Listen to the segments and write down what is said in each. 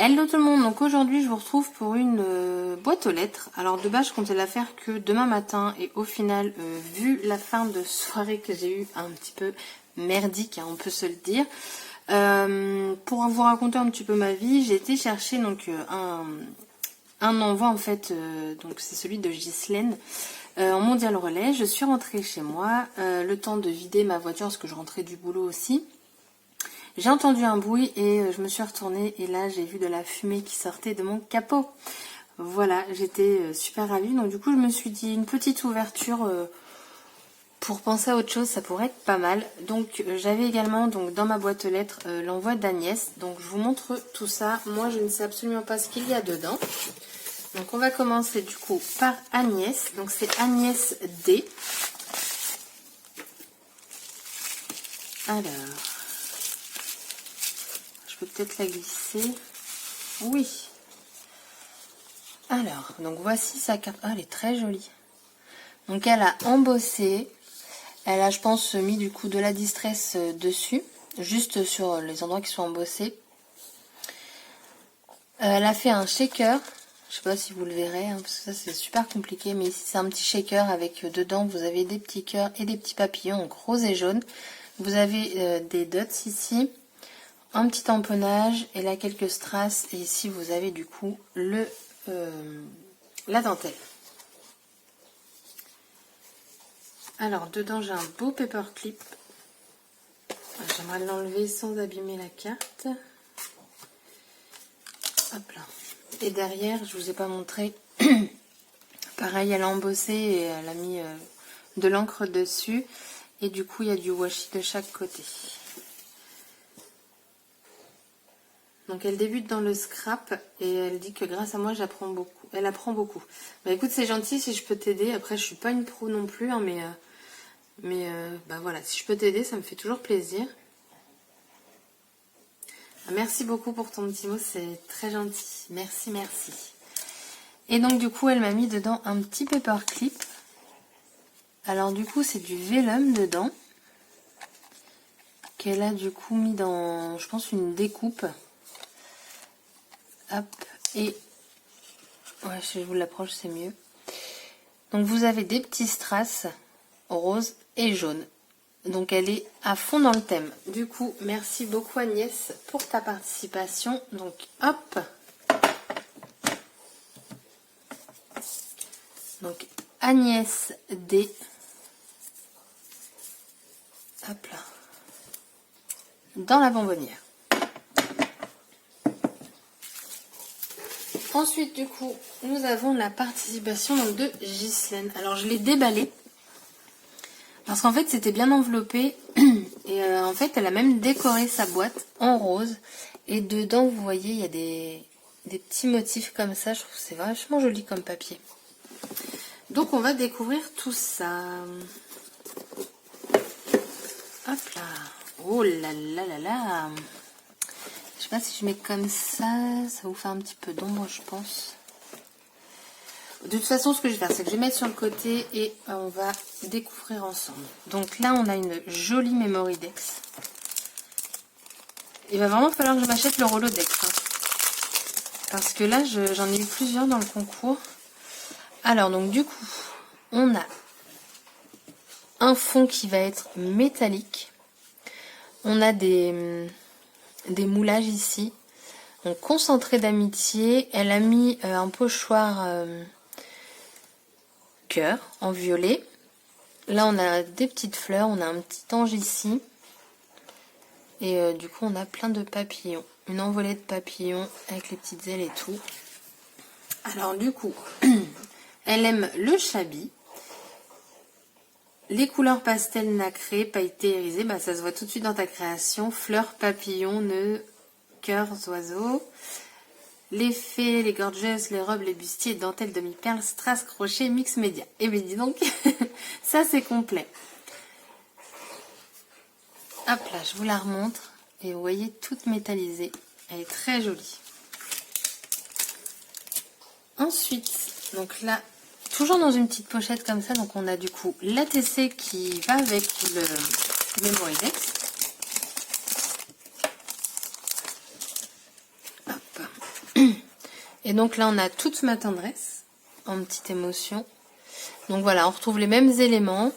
Hello tout le monde, donc aujourd'hui je vous retrouve pour une boîte aux lettres. Alors de base je comptais la faire que demain matin et au final vu la fin de soirée que j'ai eu un petit peu merdique, hein, on peut se le dire, pour vous raconter un petit peu ma vie, j'ai été chercher donc un envoi en fait, donc c'est celui de Ghislaine en Mondial Relais. Je suis rentrée chez moi, le temps de vider ma voiture parce que je rentrais du boulot aussi. J'ai entendu un bruit et je me suis retournée et là j'ai vu de la fumée qui sortait de mon capot. Voilà, j'étais super ravie. Donc du coup je me suis dit une petite ouverture pour penser à autre chose, ça pourrait être pas mal. Donc j'avais également donc dans ma boîte aux lettres l'envoi d'Agnès. Donc je vous montre tout ça. Moi je ne sais absolument pas ce qu'il y a dedans. Donc on va commencer du coup par Agnès. Donc c'est Agnès D. Alors... je peux peut-être la glisser. Oui. Alors, donc voici sa carte. Ah, elle est très jolie. Donc elle a embossé. Elle a, je pense, mis du coup de la distress dessus. Juste sur les endroits qui sont embossés. Elle a fait un shaker. Je sais pas si vous le verrez, hein, parce que ça c'est super compliqué. Mais ici c'est un petit shaker avec dedans, vous avez des petits cœurs et des petits papillons, donc rose et jaune. Vous avez des dots ici. Un petit tamponnage et là quelques strass et ici vous avez du coup la dentelle. Alors dedans j'ai un beau paperclip. J'aimerais l'enlever sans abîmer la carte. Hop là. Et derrière je vous ai pas montré. Pareil, elle a embossé et elle a mis de l'encre dessus et du coup il y a du washi de chaque côté. Donc elle débute dans le scrap et elle dit que grâce à moi j'apprends beaucoup. Elle apprend beaucoup. Bah écoute, c'est gentil si je peux t'aider. Après je suis pas une pro non plus, hein, mais bah voilà, si je peux t'aider, ça me fait toujours plaisir. Merci beaucoup pour ton petit mot, c'est très gentil. Merci, merci. Et donc du coup elle m'a mis dedans un petit paperclip. Alors du coup c'est du vellum dedans. Qu'elle a du coup mis dans, je pense, une découpe. Hop, et ouais, si je vous l'approche c'est mieux. Donc vous avez des petits strass rose et jaune. Donc elle est à fond dans le thème. Du coup, merci beaucoup Agnès pour ta participation. Donc hop. Donc Agnès D. Hop là. Dans la bonbonnière. Ensuite, du coup, nous avons la participation donc, de Ghislaine. Alors, je l'ai déballée. Parce qu'en fait, c'était bien enveloppé. Et en fait, elle a même décoré sa boîte en rose. Et dedans, vous voyez, il y a des petits motifs comme ça. Je trouve que c'est vachement joli comme papier. Donc, on va découvrir tout ça. Hop là. Oh là là là là. Je sais pas si je mets comme ça vous fait un petit peu d'ombre, je pense. De toute façon, ce que je vais faire, c'est que je vais mettre sur le côté et on va découvrir ensemble. Donc là, on a une jolie Memorydex. Il va vraiment falloir que je m'achète le Rolodex. Hein. Parce que là, j'en ai eu plusieurs dans le concours. Alors, donc du coup, on a un fond qui va être métallique. On a des moulages ici. Donc concentré d'amitié. Elle a mis un pochoir cœur en violet. Là on a des petites fleurs. On a un petit ange ici. Et du coup on a plein de papillons. Une envolée de papillons avec les petites ailes et tout. Alors du coup elle aime le chabi. Les couleurs pastel nacrées, pailleté irisé, bah ça se voit tout de suite dans ta création. Fleurs, papillons, nœuds, cœurs, oiseaux. Les fées, les gorgeous, les robes, les bustiers, dentelles, demi-perles, strass, crochet, mix média. Et bien dis donc, ça c'est complet. Hop là, je vous la remontre. Et vous voyez, toute métallisée. Elle est très jolie. Ensuite, donc là, toujours dans une petite pochette comme ça, donc on a du coup l'ATC qui va avec le Memorydex. Hop. Et donc là, on a toute ma tendresse en petite émotion. Donc voilà, on retrouve les mêmes éléments.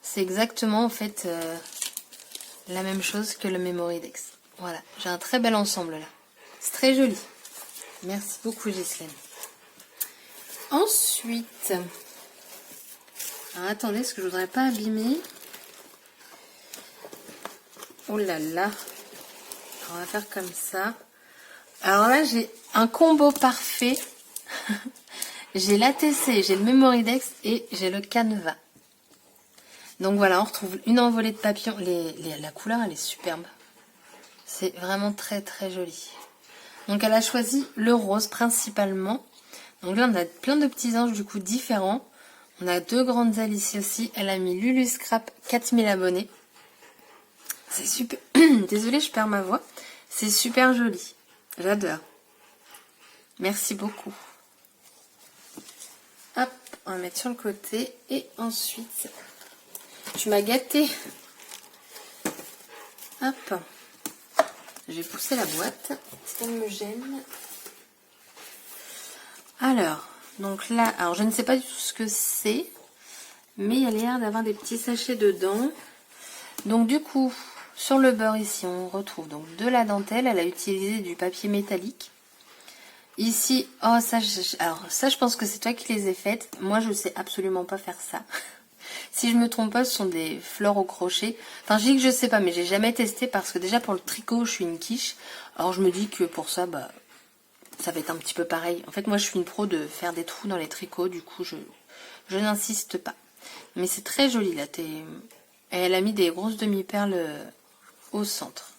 C'est exactement en fait la même chose que le Memory-Dex. Voilà, j'ai un très bel ensemble là. C'est très joli. Merci beaucoup Ghislaine. Ensuite, alors attendez, parce que je voudrais pas abîmer. Oh là là. On va faire comme ça. Alors là, j'ai un combo parfait. J'ai l'ATC, j'ai le Memory-Dex et j'ai le Canva. Donc voilà, on retrouve une envolée de papillons. La couleur, elle est superbe. C'est vraiment très très joli. Donc elle a choisi le rose principalement. Donc là, on a plein de petits anges du coup différents. On a 2 grandes ailes ici aussi. Elle a mis Lulu Scrap 4000 abonnés. C'est super. Désolée, je perds ma voix. C'est super joli. J'adore. Merci beaucoup. Hop, on va mettre sur le côté. Et ensuite, tu m'as gâté. Hop. Je vais pousser la boîte. Ça me gêne. Alors, donc là, alors je ne sais pas du tout ce que c'est. Mais il y a l'air d'avoir des petits sachets dedans. Donc du coup, sur le beurre ici, on retrouve donc de la dentelle. Elle a utilisé du papier métallique. Ici, oh ça, alors ça je pense que c'est toi qui les ai faites. Moi je ne sais absolument pas faire ça. Si je me trompe pas, ce sont des fleurs au crochet. Enfin je dis que je sais pas, mais j'ai jamais testé parce que déjà pour le tricot je suis une quiche. Alors je me dis que pour ça, bah ça va être un petit peu pareil. En fait moi je suis une pro de faire des trous dans les tricots, du coup je n'insiste pas. Mais c'est très joli là. Elle a mis des grosses demi-perles au centre.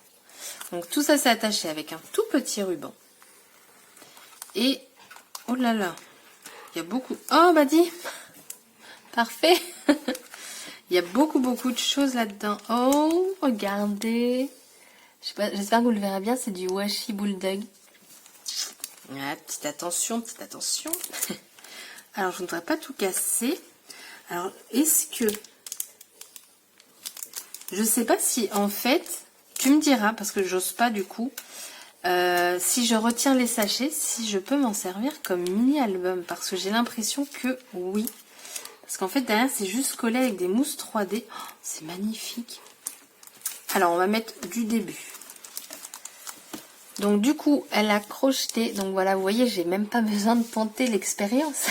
Donc tout ça c'est attaché avec un tout petit ruban. Et, oh là là, il y a beaucoup... Oh, bah dis, parfait. Il y a beaucoup de choses là-dedans. Oh, regardez. Je sais pas, j'espère que vous le verrez bien, c'est du washi bulldog. Ah, petite attention, petite attention. Alors, je ne voudrais pas tout casser. Alors, est-ce que... Je sais pas si, en fait, tu me diras, parce que j'ose pas du coup... si je retire les sachets, si je peux m'en servir comme mini-album. Parce que j'ai l'impression que oui. Parce qu'en fait, derrière, c'est juste collé avec des mousses 3D. Oh, c'est magnifique. Alors, on va mettre du début. Donc, du coup, elle a crocheté. Donc, voilà, vous voyez, j'ai même pas besoin de ponter l'expérience.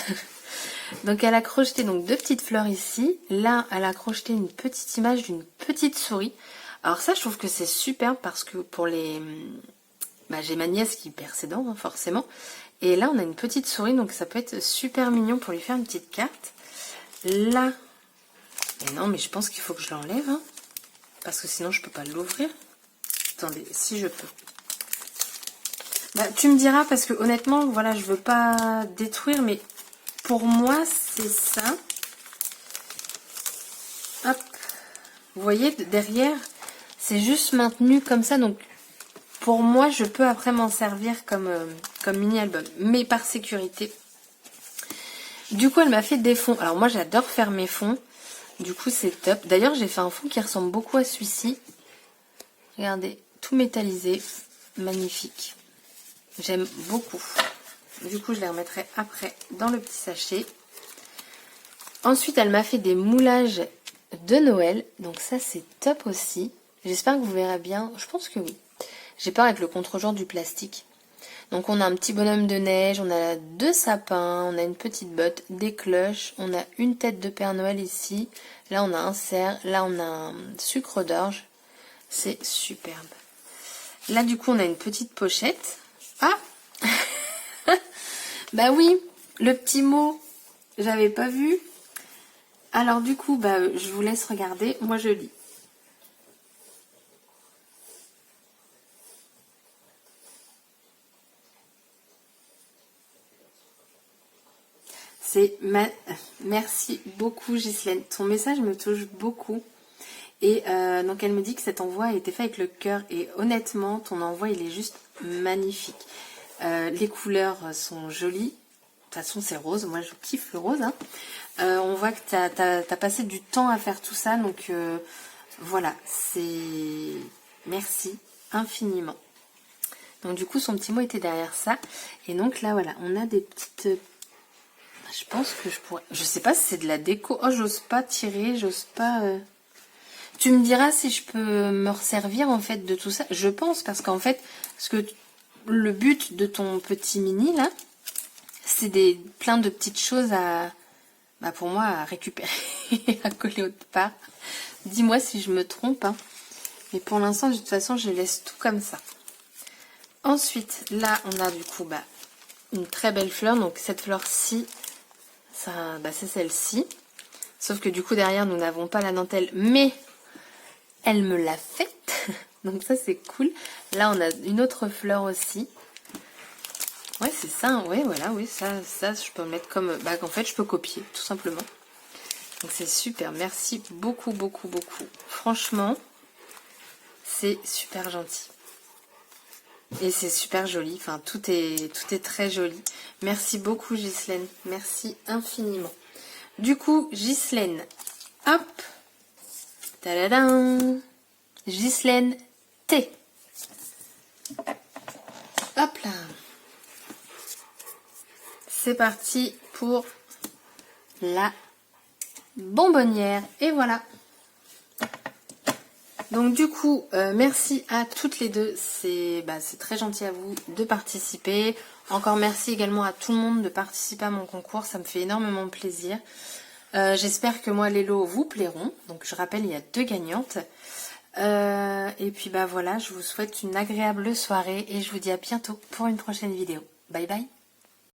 Donc, elle a crocheté donc 2 petites fleurs ici. Là, elle a crocheté une petite image d'une petite souris. Alors, ça, je trouve que c'est super parce que pour les... Bah, j'ai ma nièce qui perd ses dents, hein, forcément. Et là, on a une petite souris, donc ça peut être super mignon pour lui faire une petite carte. Là, et non, mais je pense qu'il faut que je l'enlève, hein, parce que sinon, je peux pas l'ouvrir. Attendez, si je peux. Bah, tu me diras, parce que honnêtement, voilà, je veux pas détruire, mais pour moi, c'est ça. Hop. Vous voyez, derrière, c'est juste maintenu comme ça, donc... Pour moi, je peux après m'en servir comme mini-album, mais par sécurité. Du coup, elle m'a fait des fonds. Alors moi, j'adore faire mes fonds. Du coup, c'est top. D'ailleurs, j'ai fait un fond qui ressemble beaucoup à celui-ci. Regardez, tout métallisé. Magnifique. J'aime beaucoup. Du coup, je les remettrai après dans le petit sachet. Ensuite, elle m'a fait des moulages de Noël. Donc ça, c'est top aussi. J'espère que vous verrez bien. Je pense que oui. J'ai peur avec le contre-genre du plastique. Donc on a un petit bonhomme de neige, on a 2 sapins, on a une petite botte, des cloches, on a une tête de Père Noël ici. Là on a un cerf, là on a un sucre d'orge. C'est superbe. Là du coup on a une petite pochette. Ah bah oui, le petit mot, j'avais pas vu. Alors du coup, bah je vous laisse regarder, moi je lis. Merci beaucoup Ghislaine. Ton message me touche beaucoup. Et donc elle me dit que cet envoi a été fait avec le cœur. Et honnêtement, ton envoi il est juste magnifique. Les couleurs sont jolies. De toute façon c'est rose. Moi je kiffe le rose. Hein. On voit que tu as passé du temps à faire tout ça. Donc voilà, c'est... Merci infiniment. Donc du coup, son petit mot était derrière ça. Et donc là, voilà, on a des petites... Je pense que je pourrais... Je sais pas si c'est de la déco. Oh, j'ose pas tirer, j'ose pas... Tu me diras si je peux me resservir en fait de tout ça. Je pense, parce qu'en fait, le but de ton petit mini là, c'est plein de petites choses à... Bah pour moi, à récupérer, à coller autre part. Dis-moi si je me trompe, hein. Mais pour l'instant, de toute façon, je laisse tout comme ça. Ensuite, là, on a du coup bah, une très belle fleur. Donc cette fleur-ci, bah, c'est celle-ci. Sauf que du coup, derrière, nous n'avons pas la dentelle, mais elle me l'a faite. Donc ça, c'est cool. Là, on a une autre fleur aussi. Ouais, c'est ça. Ouais, voilà, oui, ça, je peux mettre comme... Bah, en fait, je peux copier, tout simplement. Donc c'est super. Merci beaucoup, beaucoup, beaucoup. Franchement, c'est super gentil. Et c'est super joli. Enfin, tout est très joli. Merci beaucoup, Ghislaine. Merci infiniment. Du coup, Ghislaine, hop. Tadadam. Ghislaine T. Hop là. C'est parti pour la bonbonnière. Et voilà. Donc du coup, merci à toutes les deux. C'est très gentil à vous de participer. Encore merci également à tout le monde de participer à mon concours. Ça me fait énormément plaisir. J'espère que moi les lots vous plairont. Donc je rappelle, il y a 2 gagnantes. Et puis bah voilà, je vous souhaite une agréable soirée et je vous dis à bientôt pour une prochaine vidéo. Bye bye.